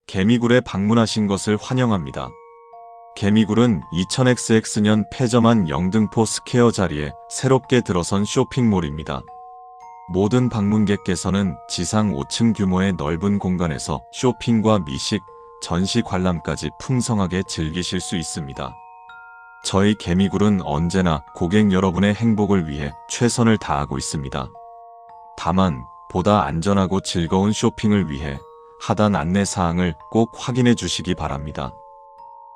개미굴에 방문하신 것을 환영합니다. 개미굴은 2000XX년 폐점한 영등포 스퀘어 자리에 새롭게 들어선 쇼핑몰입니다. 모든 방문객께서는 지상 5층 규모의 넓은 공간에서 쇼핑과 미식, 전시 관람까지 풍성하게 즐기실 수 있습니다. 저희 개미굴은 언제나 고객 여러분의 행복을 위해 최선을 다하고 있습니다. 다만 보다 안전하고 즐거운 쇼핑을 위해 하단 안내사항을 꼭 확인해 주시기 바랍니다.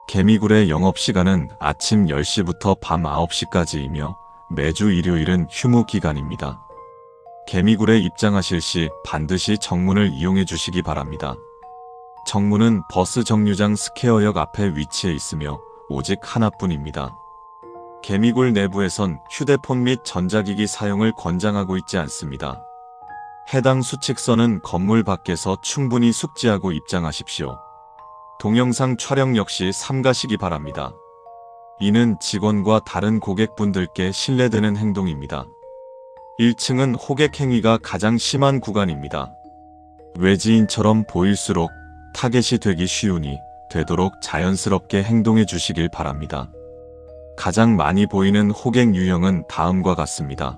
개미굴의 영업시간은 아침 10시부터 밤 9시까지이며 매주 일요일은 휴무 기간입니다. 개미굴에 입장하실 시 반드시 정문을 이용해 주시기 바랍니다. 정문은 버스 정류장 스퀘어역 앞에 위치해 있으며 오직 하나뿐입니다. 개미굴 내부에선 휴대폰 및 전자기기 사용을 권장하고 있지 않습니다. 해당 수칙서는 건물 밖에서 충분히 숙지하고 입장하십시오. 동영상 촬영 역시 삼가시기 바랍니다. 이는 직원과 다른 고객분들께 신뢰되는 행동입니다. 1층은 호객 행위가 가장 심한 구간입니다. 외지인처럼 보일수록 타겟이 되기 쉬우니 되도록 자연스럽게 행동해 주시길 바랍니다. 가장 많이 보이는 호객 유형은 다음과 같습니다.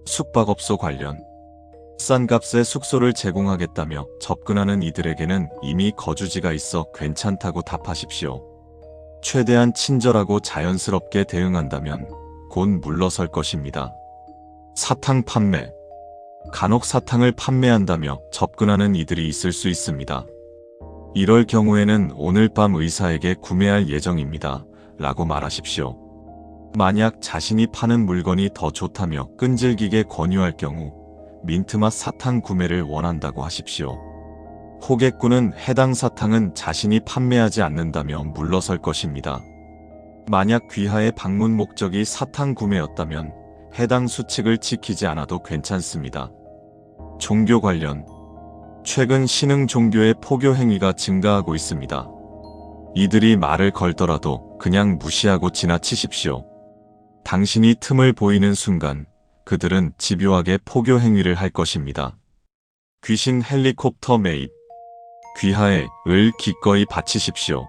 숙박업소 관련. 싼 값에 숙소를 제공하겠다며 접근하는 이들에게는 이미 거주지가 있어 괜찮다고 답하십시오. 최대한 친절하고 자연스럽게 대응한다면 곧 물러설 것입니다. 사탕 판매. 간혹 사탕을 판매한다며 접근하는 이들이 있을 수 있습니다. 이럴 경우에는 오늘 밤 의사에게 구매할 예정입니다. 라고 말하십시오. 만약 자신이 파는 물건이 더 좋다며 끈질기게 권유할 경우 민트맛 사탕 구매를 원한다고 하십시오. 호객꾼은 해당 사탕은 자신이 판매하지 않는다며 물러설 것입니다. 만약 귀하의 방문 목적이 사탕 구매였다면 해당 수칙을 지키지 않아도 괜찮습니다. 종교 관련. 최근 신흥 종교의 포교 행위가 증가하고 있습니다. 이들이 말을 걸더라도 그냥 무시하고 지나치십시오. 당신이 틈을 보이는 순간 그들은 집요하게 포교 행위를 할 것입니다. 귀신 헬리콥터 매입. 귀하에 을 기꺼이 바치십시오.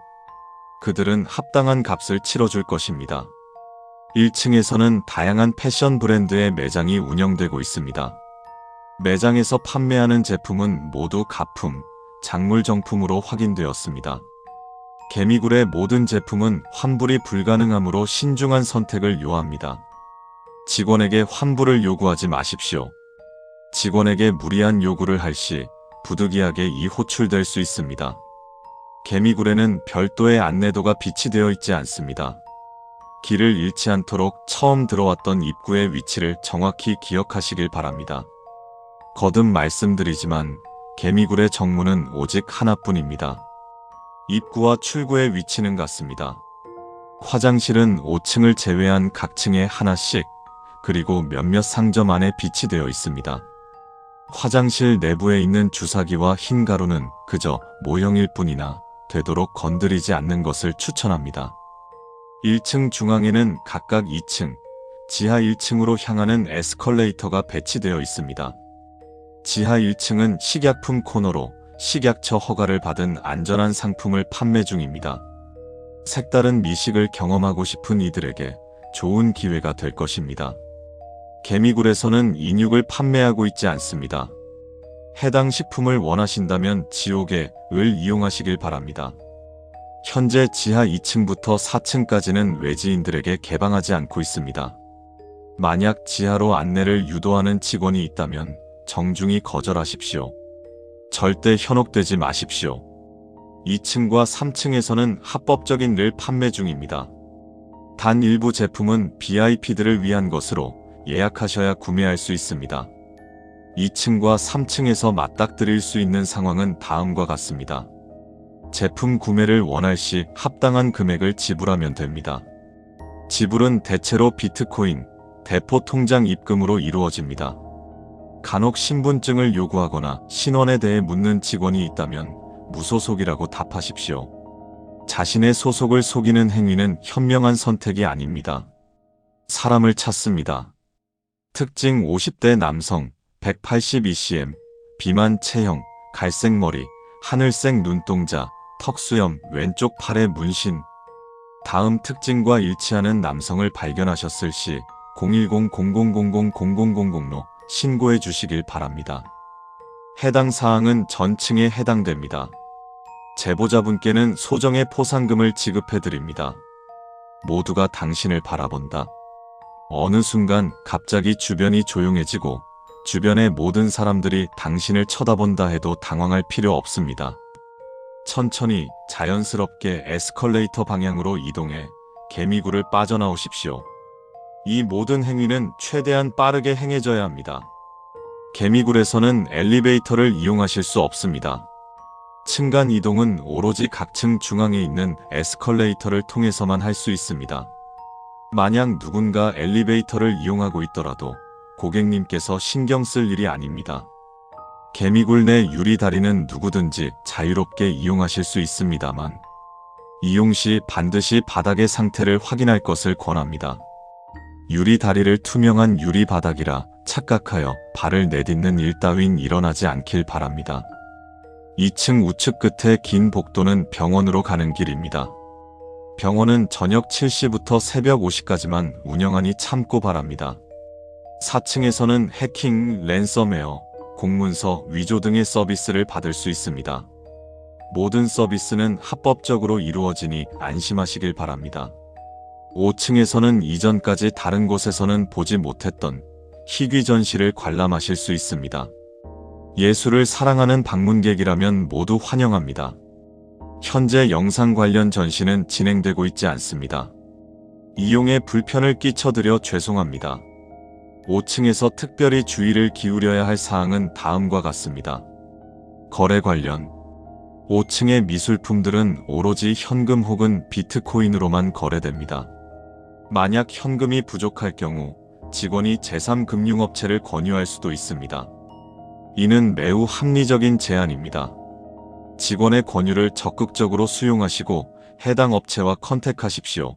그들은 합당한 값을 치러줄 것입니다. 1층에서는 다양한 패션 브랜드의 매장이 운영되고 있습니다. 매장에서 판매하는 제품은 모두 가품, 작물정품으로 확인되었습니다. 개미굴의 모든 제품은 환불이 불가능하므로 신중한 선택을 요합니다. 직원에게 환불을 요구하지 마십시오. 직원에게 무리한 요구를 할 시 부득이하게 호출될 수 있습니다. 개미굴에는 별도의 안내도가 비치되어 있지 않습니다. 길을 잃지 않도록 처음 들어왔던 입구의 위치를 정확히 기억하시길 바랍니다. 거듭 말씀드리지만 개미굴의 정문은 오직 하나뿐입니다. 입구와 출구의 위치는 같습니다. 화장실은 5층을 제외한 각 층에 하나씩, 그리고 몇몇 상점 안에 비치되어 있습니다. 화장실 내부에 있는 주사기와 흰 가루는 그저 모형일 뿐이나 되도록 건드리지 않는 것을 추천합니다. 1층 중앙에는 각각 2층, 지하 1층으로 향하는 에스컬레이터가 배치되어 있습니다. 지하 1층은 식약품 코너로 식약처 허가를 받은 안전한 상품을 판매 중입니다. 색다른 미식을 경험하고 싶은 이들에게 좋은 기회가 될 것입니다. 개미굴에서는 인육을 판매하고 있지 않습니다. 해당 식품을 원하신다면 지옥의 을 이용하시길 바랍니다. 현재 지하 2층부터 4층까지는 외지인들에게 개방하지 않고 있습니다. 만약 지하로 안내를 유도하는 직원이 있다면 정중히 거절하십시오. 절대 현혹되지 마십시오. 2층과 3층에서는 합법적인 를 판매 중입니다. 단 일부 제품은 VIP들을 위한 것으로 예약하셔야 구매할 수 있습니다. 2층과 3층에서 맞닥뜨릴 수 있는 상황은 다음과 같습니다. 제품 구매를 원할 시 합당한 금액을 지불하면 됩니다. 지불은 대체로 비트코인, 대포 통장 입금으로 이루어집니다. 간혹 신분증을 요구하거나 신원에 대해 묻는 직원이 있다면 무소속이라고 답하십시오. 자신의 소속을 속이는 행위는 현명한 선택이 아닙니다. 사람을 찾습니다. 특징 50대 남성, 182cm, 비만 체형, 갈색 머리, 하늘색 눈동자, 턱수염, 왼쪽 팔에 문신. 다음 특징과 일치하는 남성을 발견하셨을 시 010-0000-0000로 신고해 주시길 바랍니다. 해당 사항은 전층에 해당됩니다. 제보자분께는 소정의 포상금을 지급해 드립니다. 모두가 당신을 바라본다. 어느 순간 갑자기 주변이 조용해지고 주변의 모든 사람들이 당신을 쳐다본다 해도 당황할 필요 없습니다. 천천히 자연스럽게 에스컬레이터 방향으로 이동해 개미굴을 빠져나오십시오. 이 모든 행위는 최대한 빠르게 행해져야 합니다. 개미굴에서는 엘리베이터를 이용하실 수 없습니다. 층간 이동은 오로지 각 층 중앙에 있는 에스컬레이터를 통해서만 할 수 있습니다. 만약 누군가 엘리베이터를 이용하고 있더라도 고객님께서 신경 쓸 일이 아닙니다. 개미굴 내 유리 다리는 누구든지 자유롭게 이용하실 수 있습니다만 이용 시 반드시 바닥의 상태를 확인할 것을 권합니다. 유리 다리를 투명한 유리 바닥이라 착각하여 발을 내딛는 일 따윈 일어나지 않길 바랍니다. 2층 우측 끝에 긴 복도는 병원으로 가는 길입니다. 병원은 저녁 7시부터 새벽 5시까지만 운영하니 참고 바랍니다. 4층에서는 해킹, 랜섬웨어, 공문서, 위조 등의 서비스를 받을 수 있습니다. 모든 서비스는 합법적으로 이루어지니 안심하시길 바랍니다. 5층에서는 이전까지 다른 곳에서는 보지 못했던 희귀 전시를 관람하실 수 있습니다. 예술을 사랑하는 방문객이라면 모두 환영합니다. 현재 영상 관련 전시는 진행되고 있지 않습니다. 이용에 불편을 끼쳐드려 죄송합니다. 5층에서 특별히 주의를 기울여야 할 사항은 다음과 같습니다. 거래 관련 5층의 미술품들은 오로지 현금 혹은 비트코인으로만 거래됩니다. 만약 현금이 부족할 경우 직원이 제3금융업체를 권유할 수도 있습니다. 이는 매우 합리적인 제안입니다. 직원의 권유를 적극적으로 수용하시고 해당 업체와 컨택하십시오.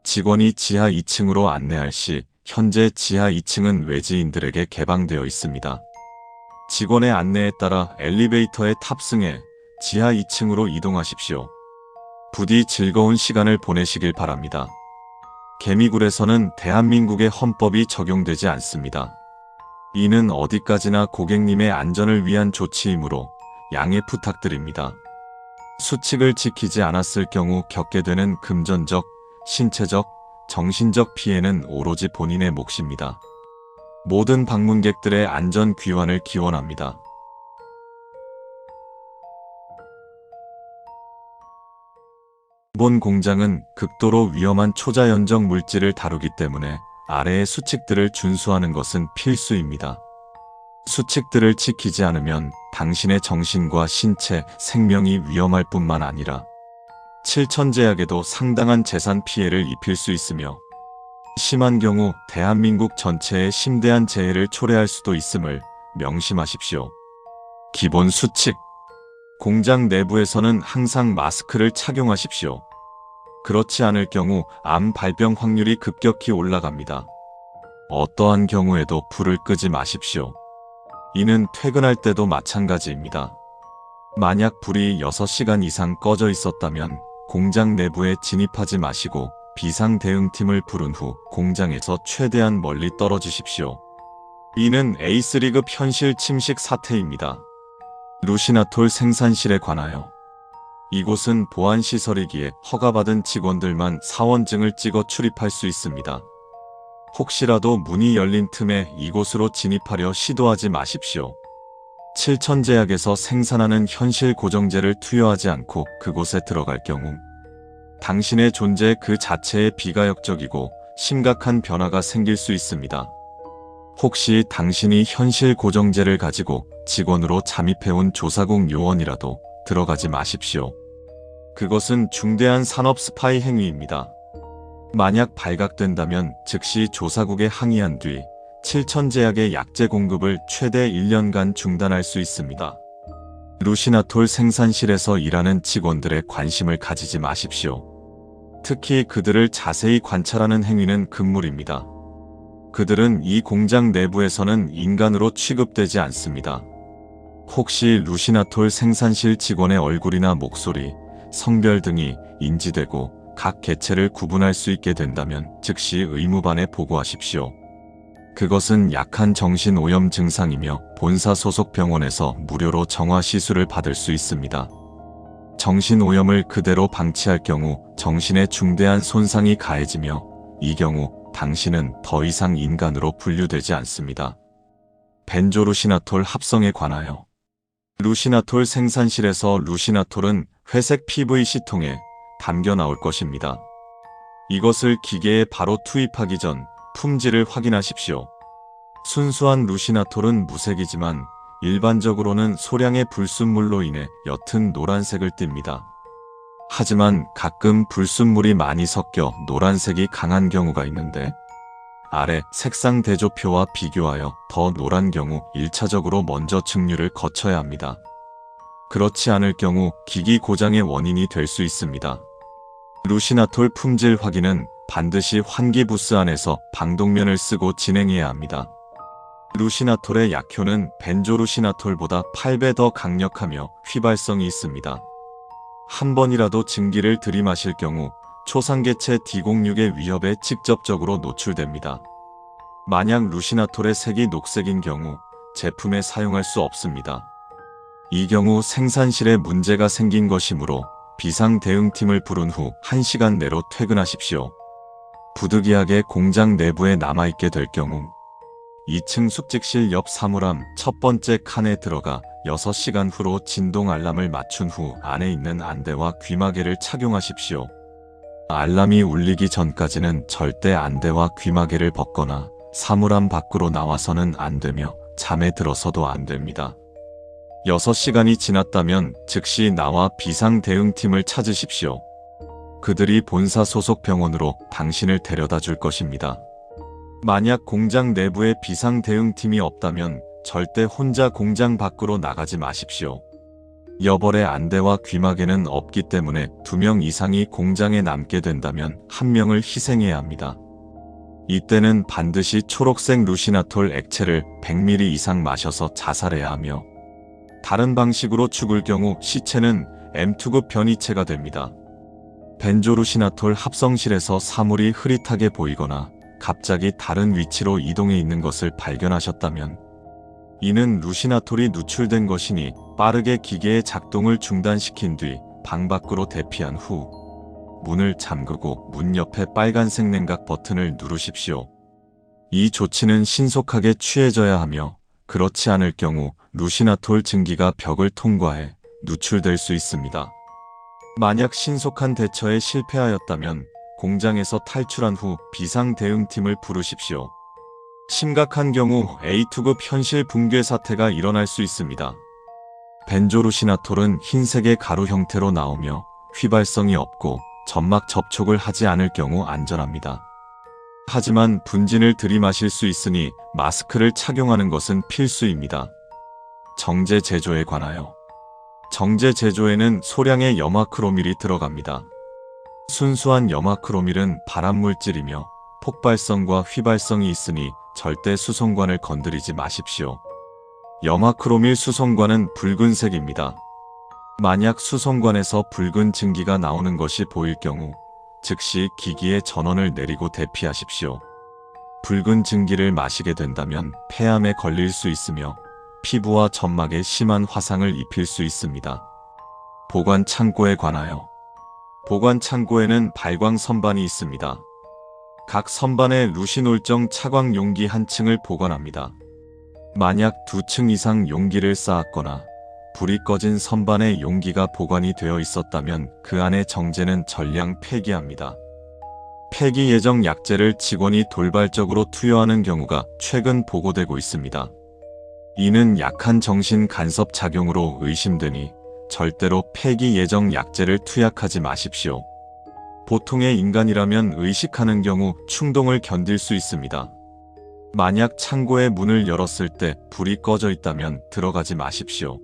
직원이 지하 2층으로 안내할 시 현재 지하 2층은 외지인들에게 개방되어 있습니다. 직원의 안내에 따라 엘리베이터에 탑승해 지하 2층으로 이동하십시오. 부디 즐거운 시간을 보내시길 바랍니다. 개미굴에서는 대한민국의 헌법이 적용되지 않습니다. 이는 어디까지나 고객님의 안전을 위한 조치이므로 양해 부탁드립니다. 수칙을 지키지 않았을 경우 겪게 되는 금전적, 신체적, 정신적 피해는 오로지 본인의 몫입니다. 모든 방문객들의 안전 귀환을 기원합니다. 이번 공장은 극도로 위험한 초자연적 물질을 다루기 때문에 아래의 수칙들을 준수하는 것은 필수입니다. 수칙들을 지키지 않으면 당신의 정신과 신체, 생명이 위험할 뿐만 아니라 칠천제약에도 상당한 재산 피해를 입힐 수 있으며 심한 경우 대한민국 전체에 심대한 재해를 초래할 수도 있음을 명심하십시오. 기본 수칙. 공장 내부에서는 항상 마스크를 착용하십시오. 그렇지 않을 경우 암 발병 확률이 급격히 올라갑니다. 어떠한 경우에도 불을 끄지 마십시오. 이는 퇴근할 때도 마찬가지입니다. 만약 불이 6시간 이상 꺼져 있었다면 공장 내부에 진입하지 마시고 비상대응팀을 부른 후 공장에서 최대한 멀리 떨어지십시오. 이는 A3급 현실 침식 사태입니다. 루시나톨 생산실에 관하여 이곳은 보안시설이기에 허가받은 직원들만 사원증을 찍어 출입할 수 있습니다. 혹시라도 문이 열린 틈에 이곳으로 진입하려 시도하지 마십시오. 칠천제약에서 생산하는 현실 고정제를 투여하지 않고 그곳에 들어갈 경우 당신의 존재 그 자체에 비가역적이고 심각한 변화가 생길 수 있습니다. 혹시 당신이 현실 고정제를 가지고 직원으로 잠입해온 조사국 요원이라도 들어가지 마십시오. 그것은 중대한 산업 스파이 행위입니다. 만약 발각된다면 즉시 조사국에 항의한 뒤 칠천제약의 약제 공급을 최대 1년간 중단할 수 있습니다. 루시나톨 생산실에서 일하는 직원들의 관심을 가지지 마십시오. 특히 그들을 자세히 관찰하는 행위는 금물입니다. 그들은 이 공장 내부에서는 인간으로 취급되지 않습니다. 혹시 루시나톨 생산실 직원의 얼굴이나 목소리, 성별 등이 인지되고 각 개체를 구분할 수 있게 된다면 즉시 의무반에 보고하십시오. 그것은 약한 정신오염 증상이며 본사 소속 병원에서 무료로 정화 시술을 받을 수 있습니다. 정신오염을 그대로 방치할 경우 정신에 중대한 손상이 가해지며 이 경우 당신은 더 이상 인간으로 분류되지 않습니다. 벤조루시나톨 합성에 관하여 루시나톨 생산실에서 루시나톨은 회색 PVC통에 담겨 나올 것입니다. 이것을 기계에 바로 투입하기 전 품질을 확인하십시오. 순수한 루시나톨은 무색이지만 일반적으로는 소량의 불순물로 인해 옅은 노란색을 띱니다. 하지만 가끔 불순물이 많이 섞여 노란색이 강한 경우가 있는데 아래 색상 대조표와 비교하여 더 노란 경우 1차적으로 먼저 증류를 거쳐야 합니다. 그렇지 않을 경우 기기 고장의 원인이 될 수 있습니다. 루시나톨 품질 확인은 반드시 환기 부스 안에서 방독면을 쓰고 진행해야 합니다. 루시나톨의 약효는 벤조루시나톨보다 8배 더 강력하며 휘발성이 있습니다. 한 번이라도 증기를 들이마실 경우 초상개체 D06의 위협에 직접적으로 노출됩니다. 만약 루시나톨의 색이 녹색인 경우 제품에 사용할 수 없습니다. 이 경우 생산실에 문제가 생긴 것이므로 비상대응팀을 부른 후 1시간 내로 퇴근하십시오. 부득이하게 공장 내부에 남아있게 될 경우 2층 숙직실 옆 사물함 첫 번째 칸에 들어가 6시간 후로 진동 알람을 맞춘 후 안에 있는 안대와 귀마개를 착용하십시오. 알람이 울리기 전까지는 절대 안대와 귀마개를 벗거나 사물함 밖으로 나와서는 안 되며 잠에 들어서도 안 됩니다. 6시간이 지났다면 즉시 나와 비상대응팀을 찾으십시오. 그들이 본사 소속 병원으로 당신을 데려다 줄 것입니다. 만약 공장 내부에 비상대응팀이 없다면 절대 혼자 공장 밖으로 나가지 마십시오. 여벌의 안대와 귀마개는 없기 때문에 2명 이상이 공장에 남게 된다면 1명을 희생해야 합니다. 이때는 반드시 초록색 루시나톨 액체를 100ml 이상 마셔서 자살해야 하며 다른 방식으로 죽을 경우 시체는 M2급 변이체가 됩니다. 벤조루시나톨 합성실에서 사물이 흐릿하게 보이거나 갑자기 다른 위치로 이동해 있는 것을 발견하셨다면 이는 루시나톨이 누출된 것이니 빠르게 기계의 작동을 중단시킨 뒤 방 밖으로 대피한 후 문을 잠그고 문 옆에 빨간색 냉각 버튼을 누르십시오. 이 조치는 신속하게 취해져야 하며 그렇지 않을 경우 루시나톨 증기가 벽을 통과해 누출될 수 있습니다. 만약 신속한 대처에 실패하였다면 공장에서 탈출한 후 비상대응팀을 부르십시오. 심각한 경우 A2급 현실 붕괴 사태가 일어날 수 있습니다. 벤조루시나톨은 흰색의 가루 형태로 나오며 휘발성이 없고 점막 접촉을 하지 않을 경우 안전합니다. 하지만 분진을 들이마실 수 있으니 마스크를 착용하는 것은 필수입니다. 정제 제조에 관하여 정제 제조에는 소량의 염화크로밀이 들어갑니다. 순수한 염화크로밀은 발암물질이며 폭발성과 휘발성이 있으니 절대 수송관을 건드리지 마십시오. 염화크로밀 수송관은 붉은색입니다. 만약 수송관에서 붉은 증기가 나오는 것이 보일 경우 즉시 기기의 전원을 내리고 대피하십시오. 붉은 증기를 마시게 된다면 폐암에 걸릴 수 있으며 피부와 점막에 심한 화상을 입힐 수 있습니다. 보관 창고에 관하여 보관 창고에는 발광 선반이 있습니다. 각 선반에 루시놀정 차광 용기 한 층을 보관합니다. 만약 2층 이상 용기를 쌓았거나 불이 꺼진 선반에 용기가 보관이 되어 있었다면 그 안에 정제는 전량 폐기합니다. 폐기 예정 약제를 직원이 돌발적으로 투여하는 경우가 최근 보고되고 있습니다. 이는 약한 정신 간섭 작용으로 의심되니 절대로 폐기 예정 약제를 투약하지 마십시오. 보통의 인간이라면 의식하는 경우 충동을 견딜 수 있습니다. 만약 창고의 문을 열었을 때 불이 꺼져 있다면 들어가지 마십시오.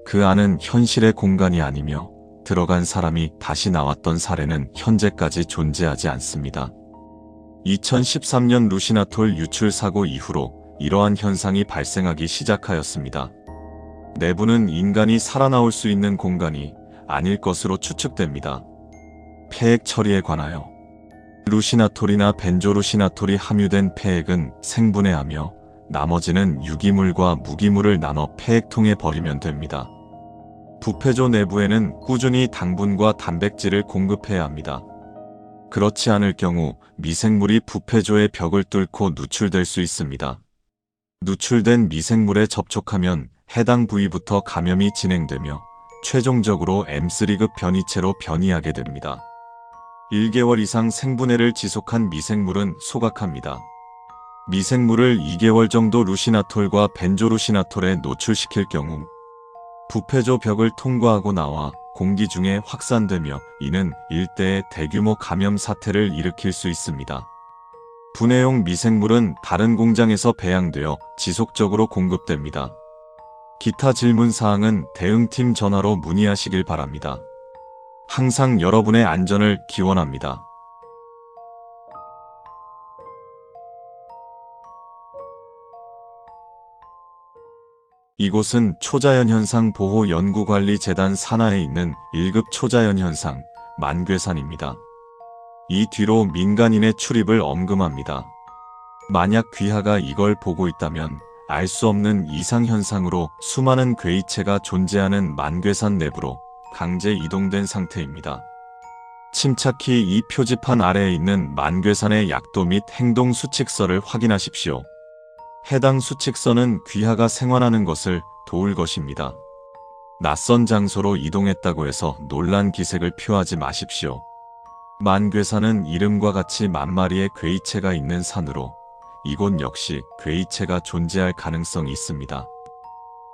그 안은 현실의 공간이 아니며 들어간 사람이 다시 나왔던 사례는 현재까지 존재하지 않습니다. 2013년 루시나톨 유출 사고 이후로 이러한 현상이 발생하기 시작하였습니다. 내부는 인간이 살아나올 수 있는 공간이 아닐 것으로 추측됩니다. 폐액 처리에 관하여 루시나톨이나 벤조루시나톨이 함유된 폐액은 생분해하며 나머지는 유기물과 무기물을 나눠 폐액통에 버리면 됩니다. 부패조 내부에는 꾸준히 당분과 단백질을 공급해야 합니다. 그렇지 않을 경우 미생물이 부패조의 벽을 뚫고 누출될 수 있습니다. 누출된 미생물에 접촉하면 해당 부위부터 감염이 진행되며 최종적으로 M3급 변이체로 변이하게 됩니다. 1개월 이상 생분해를 지속한 미생물은 소각합니다. 미생물을 2개월 정도 루시나톨과 벤조루시나톨에 노출시킬 경우 부패조 벽을 통과하고 나와 공기 중에 확산되며 이는 일대의 대규모 감염 사태를 일으킬 수 있습니다. 분해용 미생물은 다른 공장에서 배양되어 지속적으로 공급됩니다. 기타 질문사항은 대응팀 전화로 문의하시길 바랍니다. 항상 여러분의 안전을 기원합니다. 이곳은 초자연현상 보호연구관리재단 산하에 있는 1급 초자연현상 만괴산입니다. 이 뒤로 민간인의 출입을 엄금합니다. 만약 귀하가 이걸 보고 있다면 알 수 없는 이상현상으로 수많은 괴이체가 존재하는 만괴산 내부로 강제 이동된 상태입니다. 침착히 이 표지판 아래에 있는 만괴산의 약도 및 행동 수칙서를 확인하십시오. 해당 수칙서는 귀하가 생활하는 것을 도울 것입니다. 낯선 장소로 이동했다고 해서 놀란 기색을 표하지 마십시오. 만괴산은 이름과 같이 만마리의 괴이체가 있는 산으로 이곳 역시 괴이체가 존재할 가능성이 있습니다.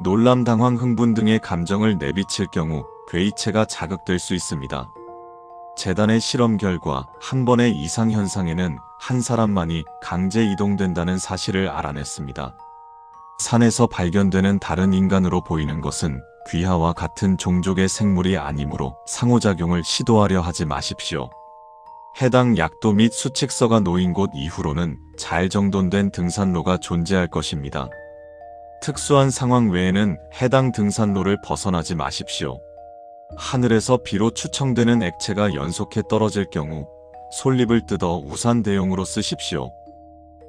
놀람, 당황, 흥분 등의 감정을 내비칠 경우 괴이체가 자극될 수 있습니다. 재단의 실험 결과 한 번의 이상현상에는 한 사람만이 강제 이동된다는 사실을 알아냈습니다. 산에서 발견되는 다른 인간으로 보이는 것은 귀하와 같은 종족의 생물이 아니므로 상호작용을 시도하려 하지 마십시오. 해당 약도 및 수칙서가 놓인 곳 이후로는 잘 정돈된 등산로가 존재할 것입니다. 특수한 상황 외에는 해당 등산로를 벗어나지 마십시오. 하늘에서 비로 추청되는 액체가 연속해 떨어질 경우 솔잎을 뜯어 우산 대용으로 쓰십시오.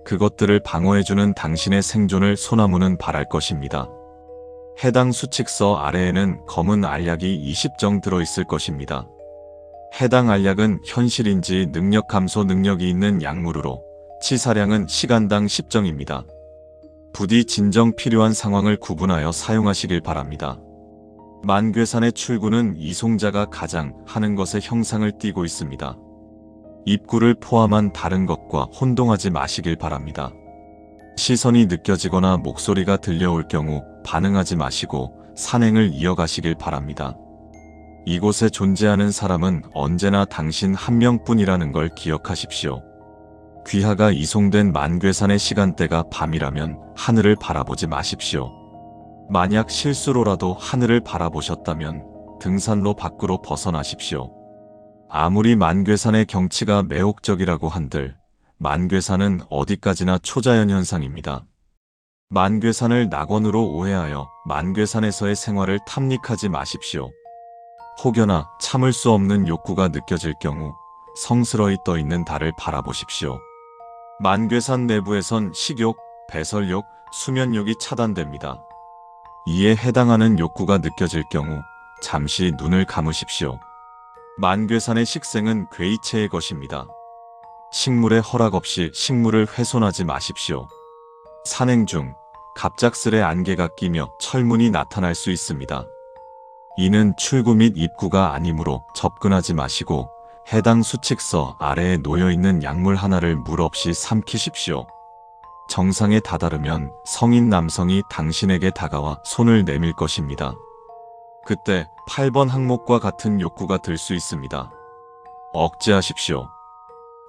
그것들을 방어해주는 당신의 생존을 소나무는 바랄 것입니다. 해당 수칙서 아래에는 검은 알약이 20정 들어있을 것입니다. 해당 알약은 현실인지 능력 감소 능력이 있는 약물으로 치사량은 시간당 10정입니다. 부디 진정 필요한 상황을 구분하여 사용하시길 바랍니다. 만괴산의 출구는 이송자가 가장 하는 것의 형상을 띠고 있습니다. 입구를 포함한 다른 것과 혼동하지 마시길 바랍니다. 시선이 느껴지거나 목소리가 들려올 경우 반응하지 마시고 산행을 이어가시길 바랍니다. 이곳에 존재하는 사람은 언제나 당신 한 명뿐이라는 걸 기억하십시오. 귀하가 이송된 만괴산의 시간대가 밤이라면 하늘을 바라보지 마십시오. 만약 실수로라도 하늘을 바라보셨다면 등산로 밖으로 벗어나십시오. 아무리 만괴산의 경치가 매혹적이라고 한들 만괴산은 어디까지나 초자연 현상입니다. 만괴산을 낙원으로 오해하여 만괴산에서의 생활을 탐닉하지 마십시오. 혹여나 참을 수 없는 욕구가 느껴질 경우 성스러이 떠있는 달을 바라보십시오. 만괴산 내부에선 식욕, 배설욕, 수면욕이 차단됩니다. 이에 해당하는 욕구가 느껴질 경우 잠시 눈을 감으십시오. 만괴산의 식생은 괴이체의 것입니다. 식물의 허락 없이 식물을 훼손하지 마십시오. 산행 중 갑작스레 안개가 끼며 철문이 나타날 수 있습니다. 이는 출구 및 입구가 아니므로 접근하지 마시고 해당 수칙서 아래에 놓여있는 약물 하나를 물 없이 삼키십시오. 정상에 다다르면 성인 남성이 당신에게 다가와 손을 내밀 것입니다. 그때 8번 항목과 같은 욕구가 들 수 있습니다. 억제하십시오.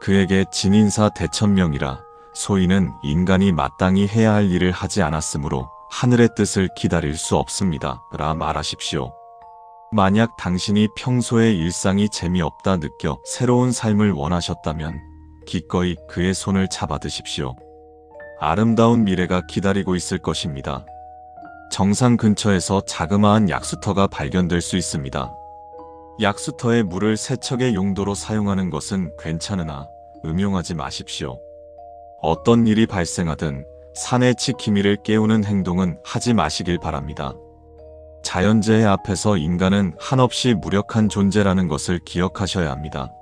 그에게 진인사 대천명이라 소인은 인간이 마땅히 해야 할 일을 하지 않았으므로 하늘의 뜻을 기다릴 수 없습니다. 라 말하십시오. 만약 당신이 평소의 일상이 재미없다 느껴 새로운 삶을 원하셨다면 기꺼이 그의 손을 잡아드십시오. 아름다운 미래가 기다리고 있을 것입니다. 정상 근처에서 자그마한 약수터가 발견될 수 있습니다. 약수터에 물을 세척의 용도로 사용하는 것은 괜찮으나 음용하지 마십시오. 어떤 일이 발생하든 산의 지킴이를 깨우는 행동은 하지 마시길 바랍니다. 자연재해 앞에서 인간은 한없이 무력한 존재라는 것을 기억하셔야 합니다.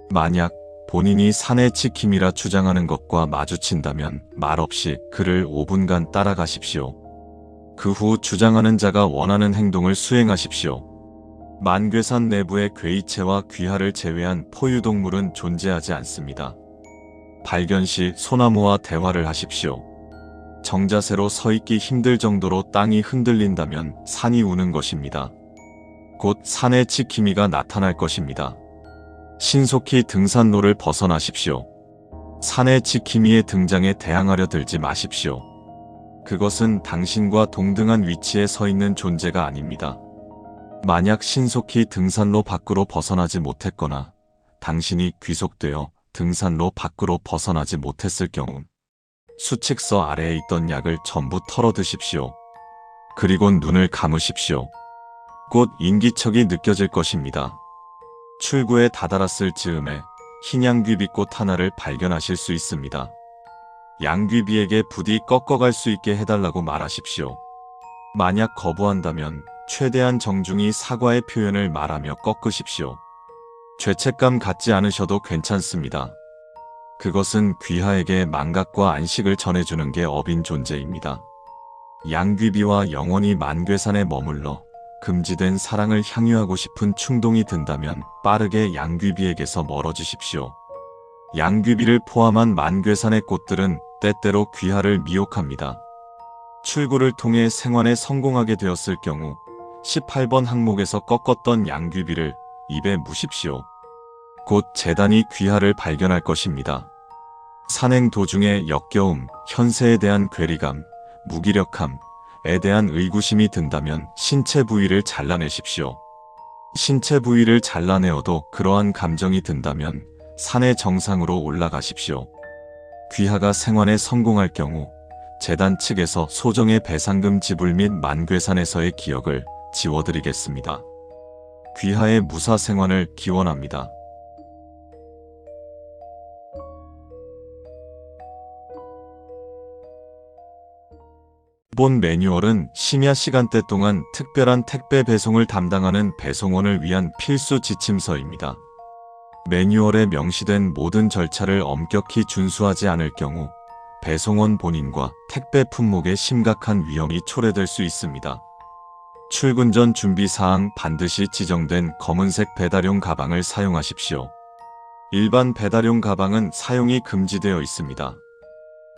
만약 본인이 산의 지킴이라 주장하는 것과 마주친다면 말없이 그를 5분간 따라가십시오. 그 후 주장하는 자가 원하는 행동을 수행하십시오. 만괴산 내부에 괴이체와 귀하를 제외한 포유동물은 존재하지 않습니다. 발견 시 소나무와 대화를 하십시오. 정자세로 서 있기 힘들 정도로 땅이 흔들린다면 산이 우는 것입니다. 곧 산의 지킴이가 나타날 것입니다. 신속히 등산로를 벗어나십시오. 산의 지킴이의 등장에 대항하려 들지 마십시오. 그것은 당신과 동등한 위치에 서 있는 존재가 아닙니다. 만약 신속히 등산로 밖으로 벗어나지 못했거나 당신이 귀속되어 등산로 밖으로 벗어나지 못했을 경우 수칙서 아래에 있던 약을 전부 털어드십시오. 그리고 눈을 감으십시오. 곧 인기척이 느껴질 것입니다. 출구에 다다랐을 즈음에 흰 양귀비꽃 하나를 발견하실 수 있습니다. 양귀비에게 부디 꺾어갈 수 있게 해달라고 말하십시오. 만약 거부한다면 최대한 정중히 사과의 표현을 말하며 꺾으십시오. 죄책감 갖지 않으셔도 괜찮습니다. 그것은 귀하에게 망각과 안식을 전해주는 게 업인 존재입니다. 양귀비와 영원히 만괴산에 머물러 금지된 사랑을 향유하고 싶은 충동이 든다면 빠르게 양귀비에게서 멀어지십시오. 양귀비를 포함한 만괴산의 꽃들은 때때로 귀하를 미혹합니다. 출구를 통해 생환에 성공하게 되었을 경우 18번 항목에서 꺾었던 양귀비를 입에 무십시오. 곧 재단이 귀하를 발견할 것입니다. 산행 도중에 역겨움, 현세에 대한 괴리감, 무기력함에 대한 의구심이 든다면 신체 부위를 잘라내십시오. 신체 부위를 잘라내어도 그러한 감정이 든다면 산의 정상으로 올라가십시오. 귀하가 생환에 성공할 경우 재단 측에서 소정의 배상금 지불 및 만괴산에서의 기억을 지워드리겠습니다. 귀하의 무사 생환을 기원합니다. 본 매뉴얼은 심야 시간대 동안 특별한 택배 배송을 담당하는 배송원을 위한 필수 지침서입니다. 매뉴얼에 명시된 모든 절차를 엄격히 준수하지 않을 경우 배송원 본인과 택배 품목에 심각한 위험이 초래될 수 있습니다. 출근 전 준비사항 반드시 지정된 검은색 배달용 가방을 사용하십시오. 일반 배달용 가방은 사용이 금지되어 있습니다.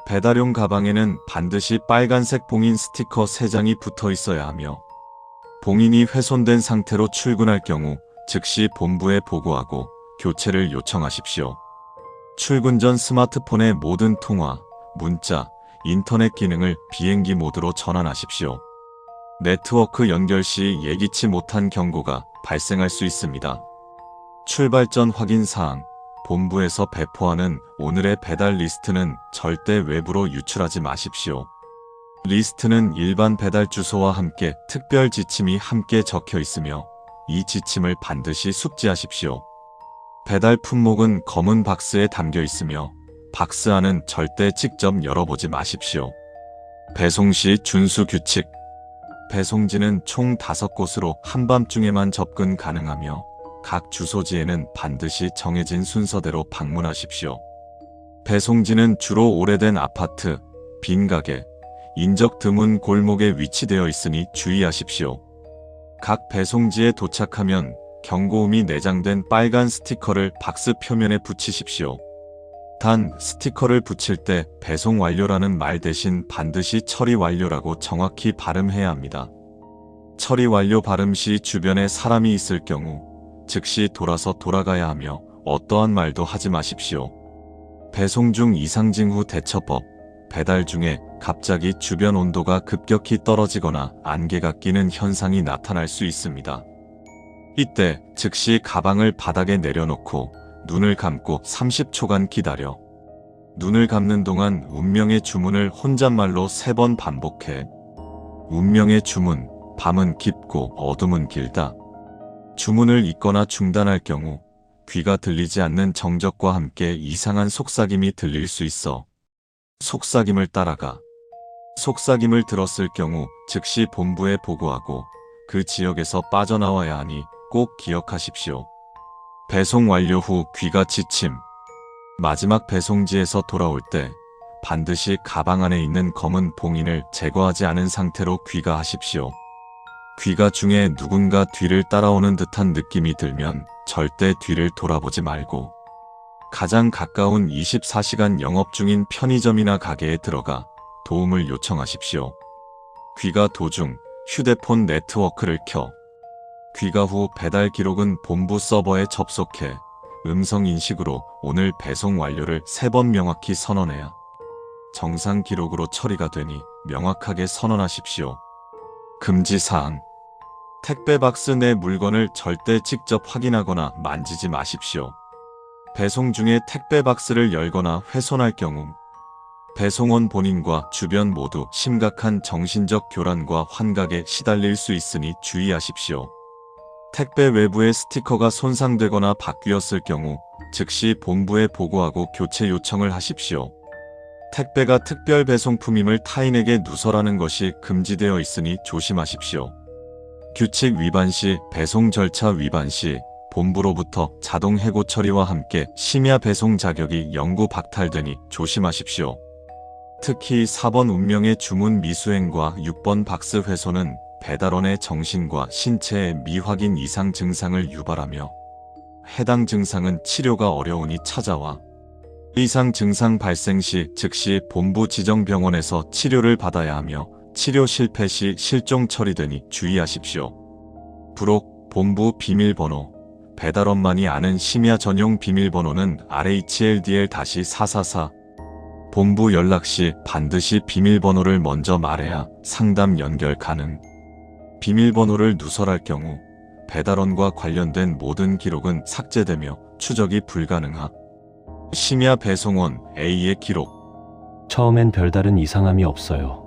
배달용 가방에는 반드시 빨간색 봉인 스티커 3장이 붙어 있어야 하며 봉인이 훼손된 상태로 출근할 경우 즉시 본부에 보고하고 교체를 요청하십시오. 출근 전 스마트폰의 모든 통화, 문자, 인터넷 기능을 비행기 모드로 전환하십시오. 네트워크 연결 시 예기치 못한 경고가 발생할 수 있습니다. 출발 전 확인 사항, 본부에서 배포하는 오늘의 배달 리스트는 절대 외부로 유출하지 마십시오. 리스트는 일반 배달 주소와 함께 특별 지침이 함께 적혀 있으며 이 지침을 반드시 숙지하십시오. 배달 품목은 검은 박스에 담겨 있으며 박스 안은 절대 직접 열어보지 마십시오. 배송 시 준수 규칙. 배송지는 총 5곳으로 한밤중에만 접근 가능하며 각 주소지에는 반드시 정해진 순서대로 방문하십시오. 배송지는 주로 오래된 아파트, 빈 가게, 인적 드문 골목에 위치되어 있으니 주의하십시오. 각 배송지에 도착하면 경고음이 내장된 빨간 스티커를 박스 표면에 붙이십시오. 단, 스티커를 붙일 때 배송 완료라는 말 대신 반드시 처리 완료라고 정확히 발음해야 합니다. 처리 완료 발음 시 주변에 사람이 있을 경우 즉시 돌아가야 하며 어떠한 말도 하지 마십시오. 배송 중 이상 징후 대처법. 배달 중에 갑자기 주변 온도가 급격히 떨어지거나 안개가 끼는 현상이 나타날 수 있습니다. 이때 즉시 가방을 바닥에 내려놓고 눈을 감고 30초간 기다려 눈을 감는 동안 운명의 주문을 혼잣말로 3번 반복해 운명의 주문, 밤은 깊고 어둠은 길다. 주문을 잇거나 중단할 경우 귀가 들리지 않는 정적과 함께 이상한 속삭임이 들릴 수 있어 속삭임을 따라가. 속삭임을 들었을 경우 즉시 본부에 보고하고 그 지역에서 빠져나와야 하니 꼭 기억하십시오. 배송 완료 후 귀가 지침. 마지막 배송지에서 돌아올 때 반드시 가방 안에 있는 검은 봉인을 제거하지 않은 상태로 귀가하십시오. 귀가 중에 누군가 뒤를 따라오는 듯한 느낌이 들면 절대 뒤를 돌아보지 말고 가장 가까운 24시간 영업 중인 편의점이나 가게에 들어가 도움을 요청하십시오. 귀가 도중 휴대폰 네트워크를 켜 귀가 후 배달 기록은 본부 서버에 접속해 음성 인식으로 오늘 배송 완료를 3번 명확히 선언해야 정상 기록으로 처리가 되니 명확하게 선언하십시오. 금지사항. 택배 박스 내 물건을 절대 직접 확인하거나 만지지 마십시오. 배송 중에 택배 박스를 열거나 훼손할 경우 배송원 본인과 주변 모두 심각한 정신적 교란과 환각에 시달릴 수 있으니 주의하십시오. 택배 외부의 스티커가 손상되거나 바뀌었을 경우 즉시 본부에 보고하고 교체 요청을 하십시오. 택배가 특별 배송품임을 타인에게 누설하는 것이 금지되어 있으니 조심하십시오. 규칙 위반 시, 배송 절차 위반 시 본부로부터 자동 해고 처리와 함께 심야 배송 자격이 영구 박탈되니 조심하십시오. 특히 4번 운명의 주문 미수행과 6번 박스 훼손은 배달원의 정신과 신체의 미확인 이상 증상을 유발하며 해당 증상은 치료가 어려우니 찾아와 이상 증상 발생 시 즉시 본부 지정 병원에서 치료를 받아야 하며 치료 실패 시 실종 처리되니 주의하십시오. 부록 본부 비밀번호. 배달원만이 아는 심야 전용 비밀번호는 RHLDL-444. 본부 연락 시 반드시 비밀번호를 먼저 말해야 상담 연결 가능. 비밀번호를 누설할 경우 배달원과 관련된 모든 기록은 삭제되며 추적이 불가능하. 심야 배송원 A의 기록. 처음엔 별다른 이상함이 없어요.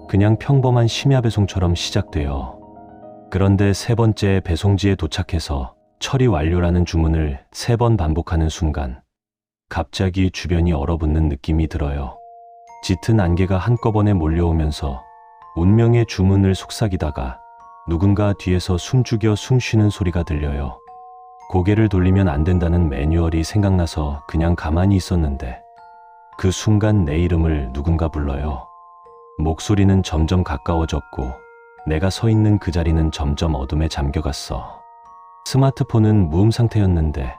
그냥 평범한 심야 배송처럼 시작돼요. 그런데 3번째 배송지에 도착해서 처리 완료라는 주문을 3번 반복하는 순간 갑자기 주변이 얼어붙는 느낌이 들어요. 짙은 안개가 한꺼번에 몰려오면서 운명의 주문을 속삭이다가 누군가 뒤에서 숨죽여 숨쉬는 소리가 들려요. 고개를 돌리면 안 된다는 매뉴얼이 생각나서 그냥 가만히 있었는데 그 순간 내 이름을 누군가 불러요. 목소리는 점점 가까워졌고 내가 서 있는 그 자리는 점점 어둠에 잠겨갔어. 스마트폰은 무음 상태였는데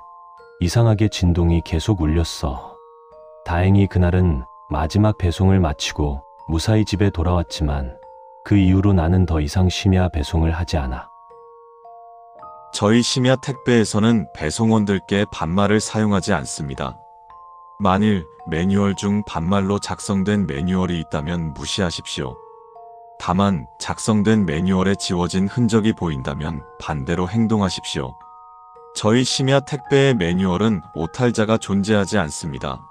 이상하게 진동이 계속 울렸어. 다행히 그날은 마지막 배송을 마치고 무사히 집에 돌아왔지만 그 이후로 나는 더 이상 심야 배송을 하지 않아. 저희 심야 택배에서는 배송원들께 반말을 사용하지 않습니다. 만일 매뉴얼 중 반말로 작성된 매뉴얼이 있다면 무시하십시오. 다만 작성된 매뉴얼에 지워진 흔적이 보인다면 반대로 행동하십시오. 저희 심야 택배의 매뉴얼은 오탈자가 존재하지 않습니다.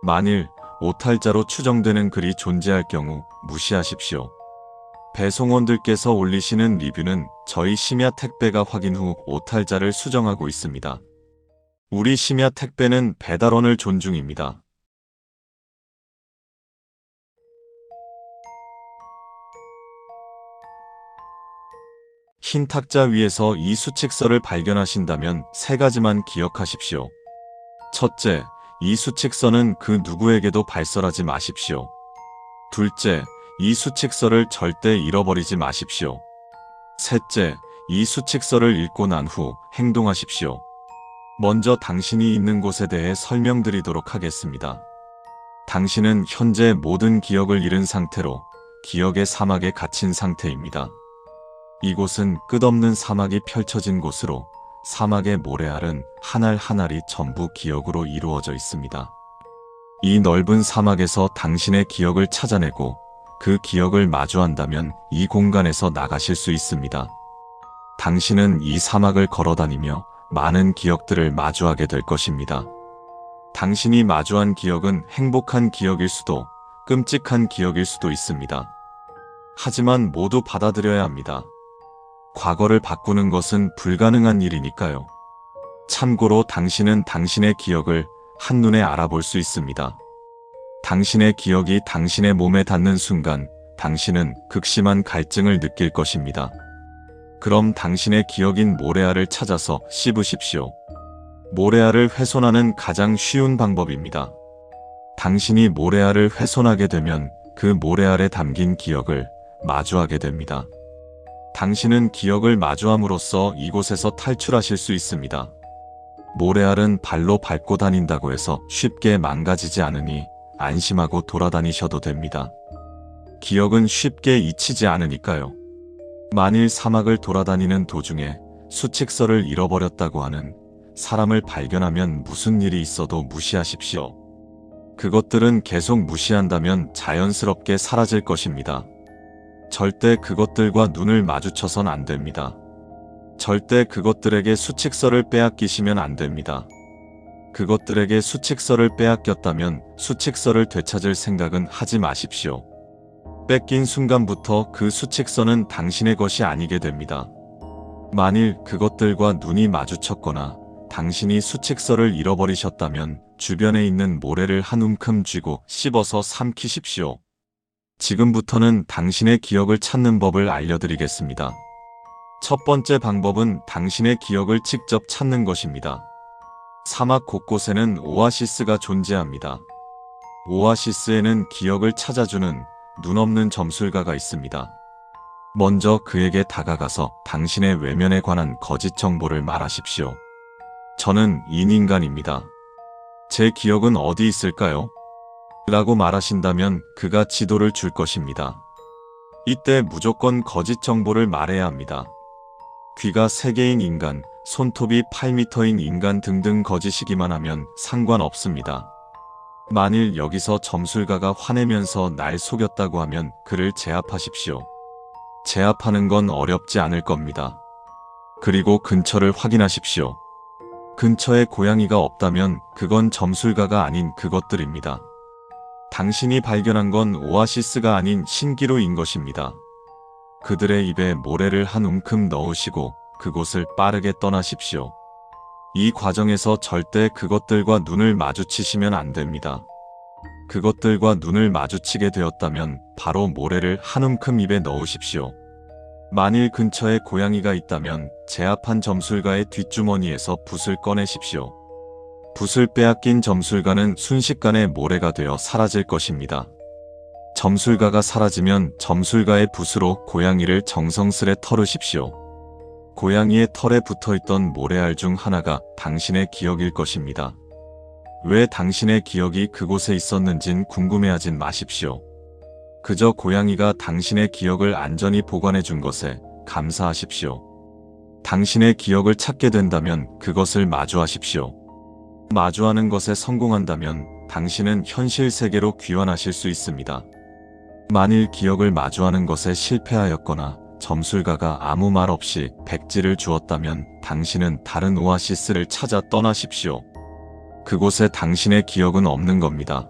만일 오탈자로 추정되는 글이 존재할 경우 무시하십시오. 배송원들께서 올리시는 리뷰는 저희 심야 택배가 확인 후 오탈자를 수정하고 있습니다. 우리 심야 택배는 배달원을 존중입니다. 흰 탁자 위에서 이 수칙서를 발견하신다면 3가지만 기억하십시오. 첫째, 이 수칙서는 그 누구에게도 발설하지 마십시오. 둘째, 이 수칙서를 절대 잃어버리지 마십시오. 셋째, 이 수칙서를 읽고 난 후 행동하십시오. 먼저 당신이 있는 곳에 대해 설명드리도록 하겠습니다. 당신은 현재 모든 기억을 잃은 상태로 기억의 사막에 갇힌 상태입니다. 이곳은 끝없는 사막이 펼쳐진 곳으로 사막의 모래알은 한 알 한 알이 전부 기억으로 이루어져 있습니다. 이 넓은 사막에서 당신의 기억을 찾아내고 그 기억을 마주한다면 이 공간에서 나가실 수 있습니다. 당신은 이 사막을 걸어다니며 많은 기억들을 마주하게 될 것입니다. 당신이 마주한 기억은 행복한 기억일 수도 끔찍한 기억일 수도 있습니다. 하지만 모두 받아들여야 합니다. 과거를 바꾸는 것은 불가능한 일이니까요. 참고로 당신은 당신의 기억을 한눈에 알아볼 수 있습니다. 당신의 기억이 당신의 몸에 닿는 순간 당신은 극심한 갈증을 느낄 것입니다. 그럼 당신의 기억인 모래알을 찾아서 씹으십시오. 모래알을 훼손하는 가장 쉬운 방법입니다. 당신이 모래알을 훼손하게 되면 그 모래알에 담긴 기억을 마주하게 됩니다. 당신은 기억을 마주함으로써 이곳에서 탈출하실 수 있습니다. 모래알은 발로 밟고 다닌다고 해서 쉽게 망가지지 않으니 안심하고 돌아다니셔도 됩니다. 기억은 쉽게 잊히지 않으니까요. 만일 사막을 돌아다니는 도중에 수칙서를 잃어버렸다고 하는 사람을 발견하면 무슨 일이 있어도 무시하십시오. 그것들은 계속 무시한다면 자연스럽게 사라질 것입니다. 절대 그것들과 눈을 마주쳐선 안 됩니다. 절대 그것들에게 수칙서를 빼앗기시면 안 됩니다. 그것들에게 수칙서를 빼앗겼다면 수칙서를 되찾을 생각은 하지 마십시오. 뺏긴 순간부터 그 수칙서는 당신의 것이 아니게 됩니다. 만일 그것들과 눈이 마주쳤거나 당신이 수칙서를 잃어버리셨다면 주변에 있는 모래를 한 움큼 쥐고 씹어서 삼키십시오. 지금부터는 당신의 기억을 찾는 법을 알려드리겠습니다. 첫 번째 방법은 당신의 기억을 직접 찾는 것입니다. 사막 곳곳에는 오아시스가 존재합니다. 오아시스에는 기억을 찾아주는 눈 없는 점술가가 있습니다. 먼저 그에게 다가가서 당신의 외면에 관한 거짓 정보를 말하십시오. 저는 인인간입니다. 제 기억은 어디 있을까요? 라고 말하신다면 그가 지도를 줄 것입니다. 이때 무조건 거짓 정보를 말해야 합니다. 귀가 3개인 인간, 손톱이 8m인 인간 등등 거짓이기만 하면 상관없습니다. 만일 여기서 점술가가 화내면서 날 속였다고 하면 그를 제압하십시오. 제압하는 건 어렵지 않을 겁니다. 그리고 근처를 확인하십시오. 근처에 고양이가 없다면 그건 점술가가 아닌 그것들입니다. 당신이 발견한 건 오아시스가 아닌 신기루인 것입니다. 그들의 입에 모래를 한 움큼 넣으시고 그곳을 빠르게 떠나십시오. 이 과정에서 절대 그것들과 눈을 마주치시면 안 됩니다. 그것들과 눈을 마주치게 되었다면 바로 모래를 한 움큼 입에 넣으십시오. 만일 근처에 고양이가 있다면 제압한 점술가의 뒷주머니에서 붓을 꺼내십시오. 붓을 빼앗긴 점술가는 순식간에 모래가 되어 사라질 것입니다. 점술가가 사라지면 점술가의 붓으로 고양이를 정성스레 털으십시오. 고양이의 털에 붙어있던 모래알 중 하나가 당신의 기억일 것입니다. 왜 당신의 기억이 그곳에 있었는진 궁금해하진 마십시오. 그저 고양이가 당신의 기억을 안전히 보관해 준 것에 감사하십시오. 당신의 기억을 찾게 된다면 그것을 마주하십시오. 마주하는 것에 성공한다면 당신은 현실 세계로 귀환하실 수 있습니다. 만일 기억을 마주하는 것에 실패하였거나 점술가가 아무 말 없이 백지를 주었다면 당신은 다른 오아시스를 찾아 떠나십시오. 그곳에 당신의 기억은 없는 겁니다.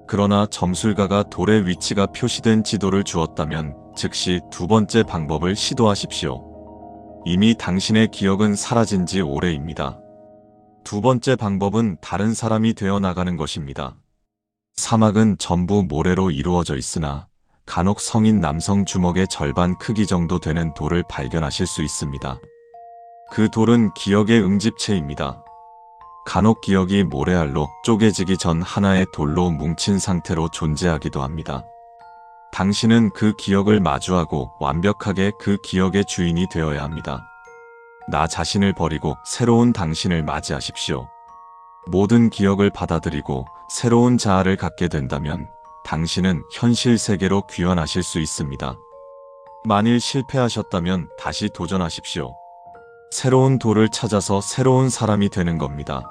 그러나 점술가가 돌의 위치가 표시된 지도를 주었다면 즉시 두 번째 방법을 시도하십시오. 이미 당신의 기억은 사라진 지 오래입니다. 두 번째 방법은 다른 사람이 되어 나가는 것입니다. 사막은 전부 모래로 이루어져 있으나 간혹 성인 남성 주먹의 절반 크기 정도 되는 돌을 발견하실 수 있습니다. 그 돌은 기억의 응집체입니다. 간혹 기억이 모래알로 쪼개지기 전 하나의 돌로 뭉친 상태로 존재하기도 합니다. 당신은 그 기억을 마주하고 완벽하게 그 기억의 주인이 되어야 합니다. 나 자신을 버리고 새로운 당신을 맞이하십시오. 모든 기억을 받아들이고 새로운 자아를 갖게 된다면 당신은 현실 세계로 귀환하실 수 있습니다. 만일 실패하셨다면 다시 도전하십시오. 새로운 돌을 찾아서 새로운 사람이 되는 겁니다.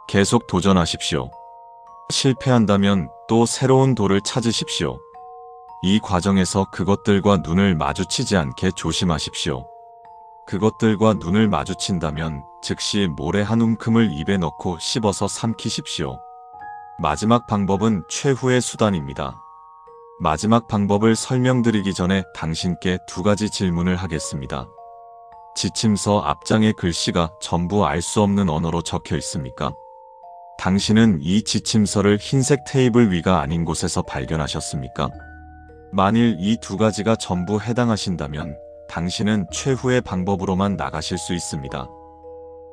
계속 도전하십시오. 실패한다면 또 새로운 돌을 찾으십시오. 이 과정에서 그것들과 눈을 마주치지 않게 조심하십시오. 그것들과 눈을 마주친다면 즉시 모래 한 움큼을 입에 넣고 씹어서 삼키십시오. 마지막 방법은 최후의 수단입니다. 마지막 방법을 설명드리기 전에 당신께 두 가지 질문을 하겠습니다. 지침서 앞장의 글씨가 전부 알 수 없는 언어로 적혀 있습니까? 당신은 이 지침서를 흰색 테이블 위가 아닌 곳에서 발견하셨습니까? 만일 이 두 가지가 전부 해당하신다면 당신은 최후의 방법으로만 나가실 수 있습니다.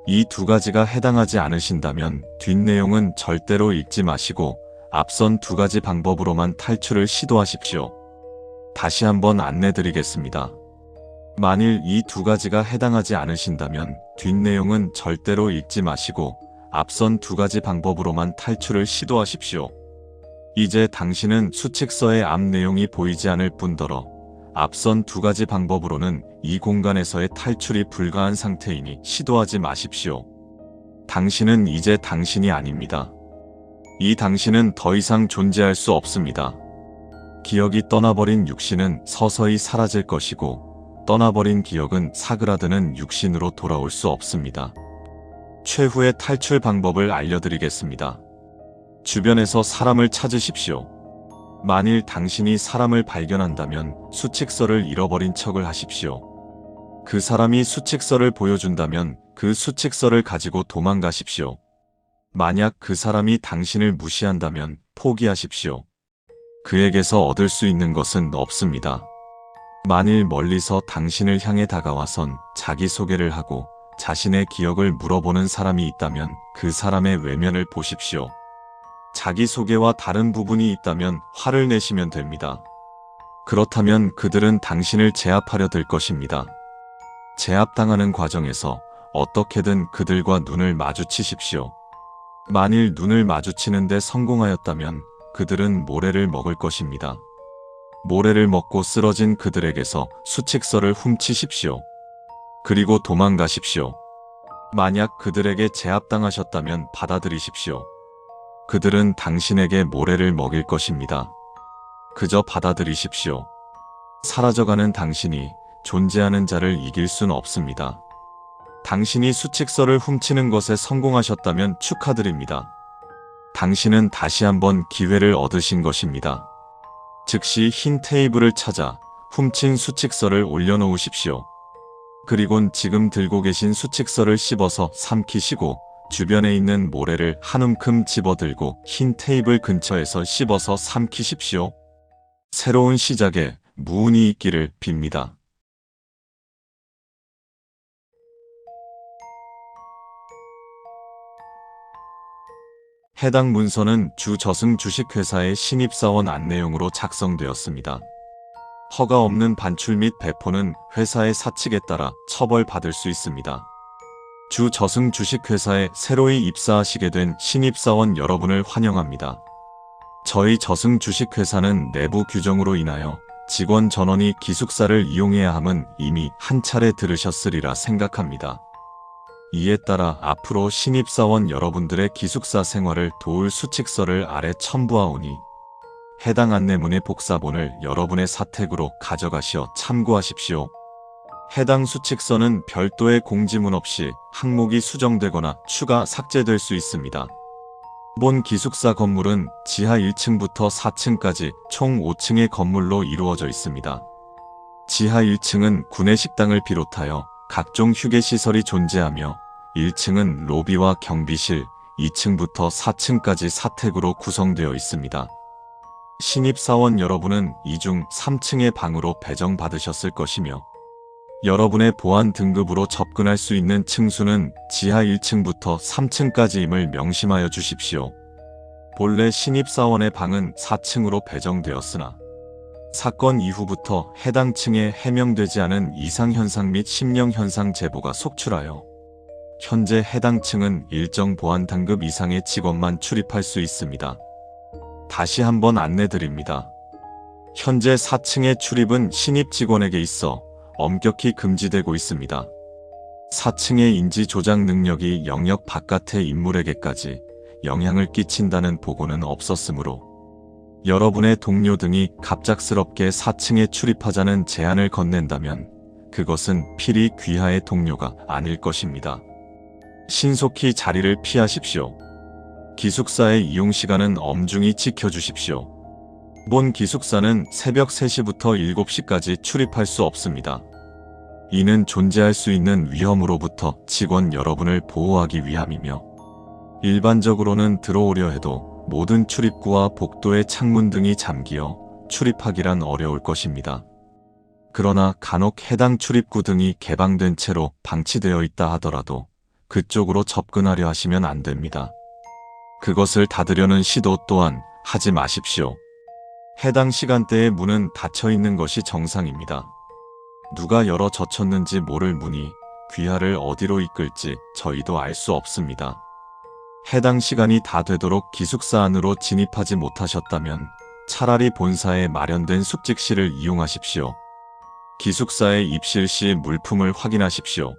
이 두 가지가 해당하지 않으신다면 뒷내용은 절대로 읽지 마시고 앞선 두 가지 방법으로만 탈출을 시도하십시오. 다시 한번 안내드리겠습니다. 만일 이 두 가지가 해당하지 않으신다면 뒷내용은 절대로 읽지 마시고 앞선 두 가지 방법으로만 탈출을 시도하십시오. 이제 당신은 수칙서의 앞 내용이 보이지 않을 뿐더러 앞선 두 가지 방법으로는 이 공간에서의 탈출이 불가한 상태이니 시도하지 마십시오. 당신은 이제 당신이 아닙니다. 이 당신은 더 이상 존재할 수 없습니다. 기억이 떠나버린 육신은 서서히 사라질 것이고 떠나버린 기억은 사그라드는 육신으로 돌아올 수 없습니다. 최후의 탈출 방법을 알려드리겠습니다. 주변에서 사람을 찾으십시오. 만일 당신이 사람을 발견한다면 수칙서를 잃어버린 척을 하십시오. 그 사람이 수칙서를 보여준다면 그 수칙서를 가지고 도망가십시오. 만약 그 사람이 당신을 무시한다면 포기하십시오. 그에게서 얻을 수 있는 것은 없습니다. 만일 멀리서 당신을 향해 다가와선 자기소개를 하고 자신의 기억을 물어보는 사람이 있다면 그 사람의 외면을 보십시오. 자기소개와 다른 부분이 있다면 화를 내시면 됩니다. 그렇다면 그들은 당신을 제압하려 들 것입니다. 제압당하는 과정에서 어떻게든 그들과 눈을 마주치십시오. 만일 눈을 마주치는데 성공하였다면 그들은 모래를 먹을 것입니다. 모래를 먹고 쓰러진 그들에게서 수칙서를 훔치십시오. 그리고 도망가십시오. 만약 그들에게 제압당하셨다면 받아들이십시오. 그들은 당신에게 모래를 먹일 것입니다. 그저 받아들이십시오. 사라져가는 당신이 존재하는 자를 이길 순 없습니다. 당신이 수칙서를 훔치는 것에 성공하셨다면 축하드립니다. 당신은 다시 한번 기회를 얻으신 것입니다. 즉시 흰 테이블을 찾아 훔친 수칙서를 올려놓으십시오. 그리곤 지금 들고 계신 수칙서를 씹어서 삼키시고 주변에 있는 모래를 한 움큼 집어들고 흰 테이블 근처에서 씹어서 삼키십시오. 새로운 시작에 무운이 있기를 빕니다. 해당 문서는 주저승 주식회사의 신입사원 안내용으로 작성되었습니다. 허가 없는 반출 및 배포는 회사의 사칙에 따라 처벌받을 수 있습니다. 주저승 주식회사에 새로이 입사하시게 된 신입사원 여러분을 환영합니다. 저희 저승 주식회사는 내부 규정으로 인하여 직원 전원이 기숙사를 이용해야 함은 이미 한 차례 들으셨으리라 생각합니다. 이에 따라 앞으로 신입사원 여러분들의 기숙사 생활을 도울 수칙서를 아래 첨부하오니 해당 안내문의 복사본을 여러분의 사택으로 가져가시어 참고하십시오. 해당 수칙서는 별도의 공지문 없이 항목이 수정되거나 추가 삭제될 수 있습니다. 본 기숙사 건물은 지하 1층부터 4층까지 총 5층의 건물로 이루어져 있습니다. 지하 1층은 구내식당을 비롯하여 각종 휴게시설이 존재하며 1층은 로비와 경비실, 2층부터 4층까지 사택으로 구성되어 있습니다. 신입사원 여러분은 이 중 3층의 방으로 배정받으셨을 것이며 여러분의 보안 등급으로 접근할 수 있는 층수는 지하 1층부터 3층까지임을 명심하여 주십시오. 본래 신입사원의 방은 4층으로 배정되었으나 사건 이후부터 해당 층에 해명되지 않은 이상현상 및 심령현상 제보가 속출하여 현재 해당 층은 일정 보안 등급 이상의 직원만 출입할 수 있습니다. 다시 한번 안내드립니다. 현재 4층의 출입은 신입 직원에게 있어 엄격히 금지되고 있습니다. 4층의 인지 조작 능력이 영역 바깥의 인물에게까지 영향을 끼친다는 보고는 없었으므로 여러분의 동료 등이 갑작스럽게 4층에 출입하자는 제안을 건넨다면 그것은 필히 귀하의 동료가 아닐 것입니다. 신속히 자리를 피하십시오. 기숙사의 이용시간은 엄중히 지켜주십시오. 본 기숙사는 새벽 3시부터 7시까지 출입할 수 없습니다. 이는 존재할 수 있는 위험으로부터 직원 여러분을 보호하기 위함이며, 일반적으로는 들어오려 해도 모든 출입구와 복도의 창문 등이 잠기어 출입하기란 어려울 것입니다. 그러나 간혹 해당 출입구 등이 개방된 채로 방치되어 있다 하더라도 그쪽으로 접근하려 하시면 안 됩니다. 그것을 닫으려는 시도 또한 하지 마십시오. 해당 시간대에 문은 닫혀 있는 것이 정상입니다. 누가 열어 젖혔는지 모를 문이 귀하를 어디로 이끌지 저희도 알 수 없습니다. 해당 시간이 다 되도록 기숙사 안으로 진입하지 못하셨다면 차라리 본사에 마련된 숙직실을 이용하십시오. 기숙사에 입실 시 물품을 확인하십시오.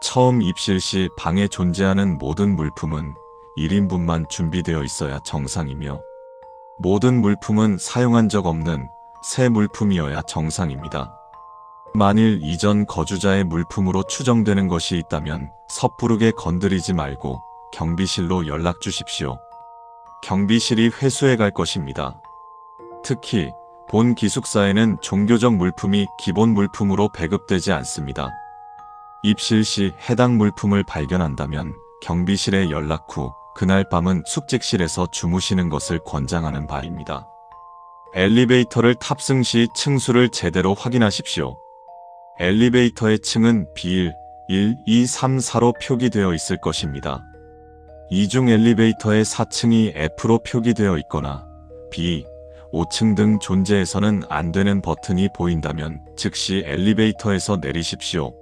처음 입실 시 방에 존재하는 모든 물품은 1인분만 준비되어 있어야 정상이며, 모든 물품은 사용한 적 없는 새 물품이어야 정상입니다. 만일 이전 거주자의 물품으로 추정되는 것이 있다면 섣부르게 건드리지 말고 경비실로 연락 주십시오. 경비실이 회수해 갈 것입니다. 특히 본 기숙사에는 종교적 물품이 기본 물품으로 배급되지 않습니다. 입실 시 해당 물품을 발견한다면 경비실에 연락 후 그날 밤은 숙직실에서 주무시는 것을 권장하는 바입니다. 엘리베이터를 탑승 시 층수를 제대로 확인하십시오. 엘리베이터의 층은 B1, 1, 2, 3, 4로 표기되어 있을 것입니다. 이중 엘리베이터의 4층이 F로 표기되어 있거나 B, 5층 등 존재해서는 안 되는 버튼이 보인다면 즉시 엘리베이터에서 내리십시오.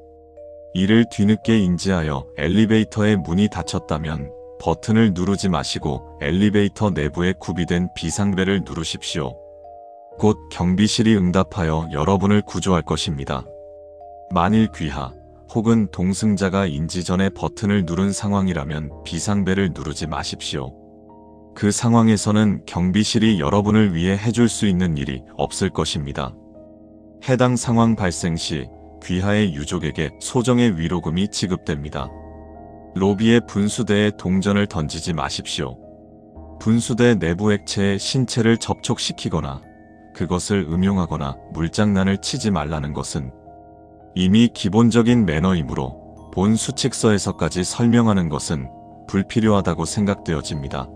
이를 뒤늦게 인지하여 엘리베이터의 문이 닫혔다면 버튼을 누르지 마시고 엘리베이터 내부에 구비된 비상벨을 누르십시오. 곧 경비실이 응답하여 여러분을 구조할 것입니다. 만일 귀하 혹은 동승자가 인지 전에 버튼을 누른 상황이라면 비상벨을 누르지 마십시오. 그 상황에서는 경비실이 여러분을 위해 해줄 수 있는 일이 없을 것입니다. 해당 상황 발생 시 귀하의 유족에게 소정의 위로금이 지급됩니다. 로비의 분수대에 동전을 던지지 마십시오. 분수대 내부 액체에 신체를 접촉시키거나 그것을 음용하거나 물장난을 치지 말라는 것은 이미 기본적인 매너이므로 본 수칙서에서까지 설명하는 것은 불필요하다고 생각되어집니다.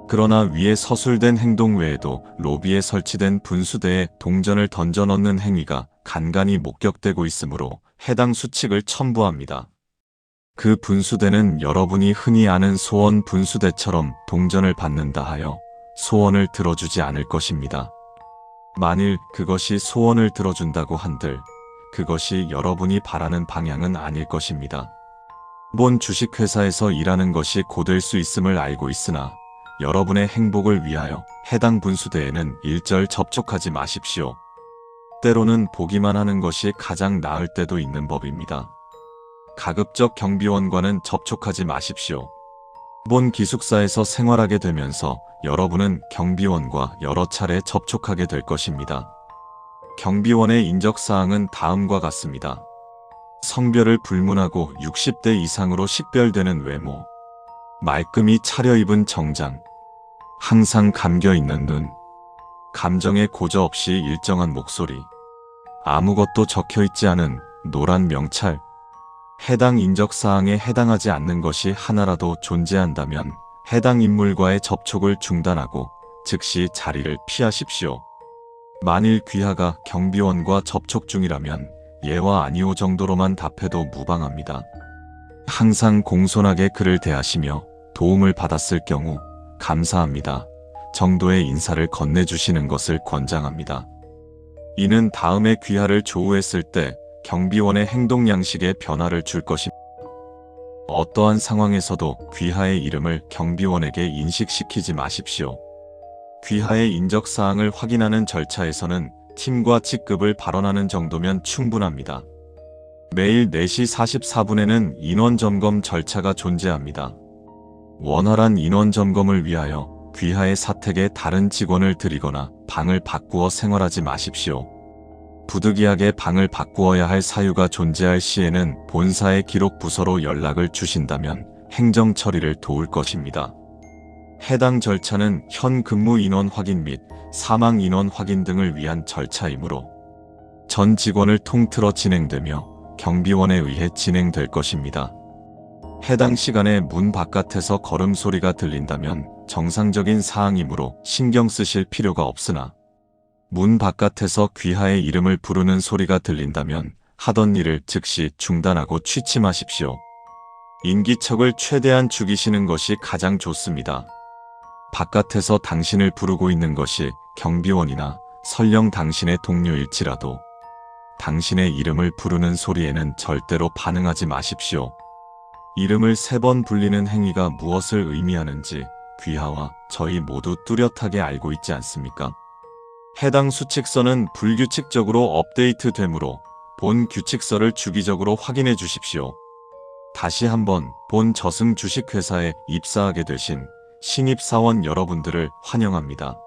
그러나 위에 서술된 행동 외에도 로비에 설치된 분수대에 동전을 던져 넣는 행위가 간간히 목격되고 있으므로 해당 수칙을 첨부합니다. 그 분수대는 여러분이 흔히 아는 소원 분수대처럼 동전을 받는다 하여 소원을 들어주지 않을 것입니다. 만일 그것이 소원을 들어준다고 한들 그것이 여러분이 바라는 방향은 아닐 것입니다. 본 주식회사에서 일하는 것이 고될 수 있음을 알고 있으나 여러분의 행복을 위하여 해당 분수대에는 일절 접촉하지 마십시오. 때로는 보기만 하는 것이 가장 나을 때도 있는 법입니다. 가급적 경비원과는 접촉하지 마십시오. 본 기숙사에서 생활하게 되면서 여러분은 경비원과 여러 차례 접촉하게 될 것입니다. 경비원의 인적사항은 다음과 같습니다. 성별을 불문하고 60대 이상으로 식별되는 외모, 말끔히 차려입은 정장, 항상 감겨있는 눈, 감정에 고저 없이 일정한 목소리, 아무것도 적혀있지 않은 노란 명찰. 해당 인적사항에 해당하지 않는 것이 하나라도 존재한다면 해당 인물과의 접촉을 중단하고 즉시 자리를 피하십시오. 만일 귀하가 경비원과 접촉 중이라면 예와 아니오 정도로만 답해도 무방합니다. 항상 공손하게 그를 대하시며 도움을 받았을 경우 감사합니다 정도의 인사를 건네주시는 것을 권장합니다. 이는 다음에 귀하를 조우했을 때 경비원의 행동 양식에 변화를 줄 것입니다. 어떠한 상황에서도 귀하의 이름을 경비원에게 인식시키지 마십시오. 귀하의 인적사항을 확인하는 절차에서는 팀과 직급을 발언하는 정도면 충분합니다. 매일 4시 44분에는 인원점검 절차가 존재합니다. 원활한 인원점검을 위하여 귀하의 사택에 다른 직원을 들이거나 방을 바꾸어 생활하지 마십시오. 부득이하게 방을 바꾸어야 할 사유가 존재할 시에는 본사의 기록 부서로 연락을 주신다면 행정 처리를 도울 것입니다. 해당 절차는 현 근무 인원 확인 및 사망 인원 확인 등을 위한 절차이므로 전 직원을 통틀어 진행되며 경비원에 의해 진행될 것입니다. 해당 시간에 문 바깥에서 걸음소리가 들린다면 정상적인 사항이므로 신경 쓰실 필요가 없으나 문 바깥에서 귀하의 이름을 부르는 소리가 들린다면 하던 일을 즉시 중단하고 취침하십시오. 인기척을 최대한 죽이시는 것이 가장 좋습니다. 바깥에서 당신을 부르고 있는 것이 경비원이나 설령 당신의 동료일지라도 당신의 이름을 부르는 소리에는 절대로 반응하지 마십시오. 이름을 3번 불리는 행위가 무엇을 의미하는지 귀하와 저희 모두 뚜렷하게 알고 있지 않습니까? 해당 수칙서는 불규칙적으로 업데이트되므로 본 규칙서를 주기적으로 확인해 주십시오. 다시 한번 본 저승 주식회사에 입사하게 되신 신입사원 여러분들을 환영합니다.